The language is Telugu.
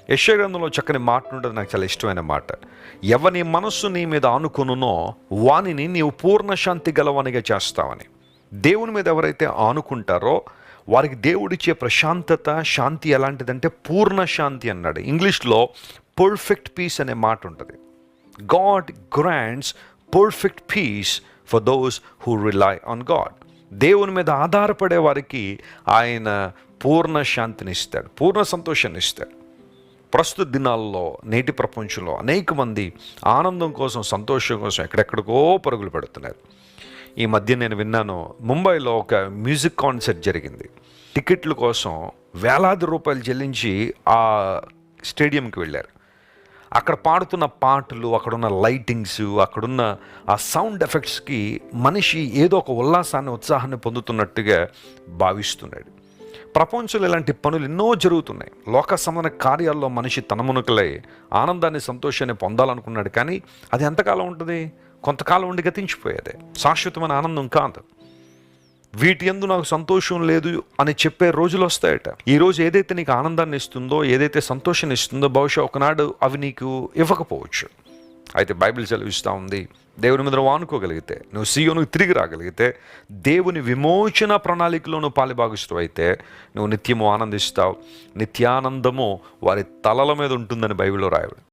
యెషయా గ్రంథంలో చక్కని మాట ఉంటుంది, నాకు చాలా ఇష్టమైన మాట. ఎవని మనస్సు నీ మీద ఆనుకొనునో వానిని నీవు పూర్ణ శాంతి గలవానిగా చేస్తావని. దేవుని మీద ఎవరైతే ఆనుకుంటారో వారికి దేవుడిచ్చే ప్రశాంతత, శాంతి ఎలాంటిదంటే పూర్ణ శాంతి అన్నాడు. ఇంగ్లీష్లో పర్ఫెక్ట్ పీస్ అనే మాట ఉంటుంది. God grants perfect peace for those who rely on God. దేవుని మీద ఆధారపడే వారికి ఆయన పూర్ణ శాంతిని ఇస్తాడు, పూర్ణ సంతోషాన్ని ఇస్తాడు. ప్రస్తుత దినాల్లో నేటి ప్రపంచంలో అనేక మంది ఆనందం కోసం, సంతోషం కోసం ఎక్కడెక్కడికో పరుగులు పెడుతున్నారు. ఈ మధ్య నేను విన్నాను, ముంబైలో ఒక మ్యూజిక్ కాన్సర్ట్ జరిగింది. టికెట్ల కోసం వేలాది రూపాయలు చెల్లించి ఆ స్టేడియంకి వెళ్ళారు. అక్కడ పాడుతున్న పాటలు, అక్కడున్న లైటింగ్స్, అక్కడున్న ఆ సౌండ్ ఎఫెక్ట్స్కి మనిషి ఏదో ఒక ఉల్లాసాన్ని, ఉత్సాహాన్ని పొందుతున్నట్టుగా భావిస్తున్నాడు. ప్రపంచంలో ఇలాంటి పనులు ఎన్నో జరుగుతున్నాయి. లోక సంబంధ కార్యాల్లో మనిషి తన మునుకలై ఆనందాన్ని, సంతోషాన్ని పొందాలనుకున్నాడు. కానీ అది ఎంతకాలం ఉంటుంది? కొంతకాలం ఉండి గతించిపోయేదే. శాశ్వతమైన ఆనందం కాదు. వీటి యందు నాకు సంతోషం లేదు అని చెప్పే రోజులు వస్తాయట. ఈరోజు ఏదైతే నీకు ఆనందాన్ని ఇస్తుందో, ఏదైతే సంతోషాన్ని ఇస్తుందో, బహుశా ఒకనాడు అవి నీకు ఇవ్వకపోవచ్చు. అయితే బైబిల్ సెలవిస్తూ ఉంది, దేవుని మీద నువ్వు ఆనుకోగలిగితే, నువ్వు సీయోనుకు తిరిగి రాగలిగితే, దేవుని విమోచన ప్రణాళికలో నువ్వు పాలుభాగస్తువు అయితే నువ్వు నిత్యము ఆనందిస్తావు. నిత్యానందము వారి తలల మీద ఉంటుందని బైబిల్లో రాయబడింది.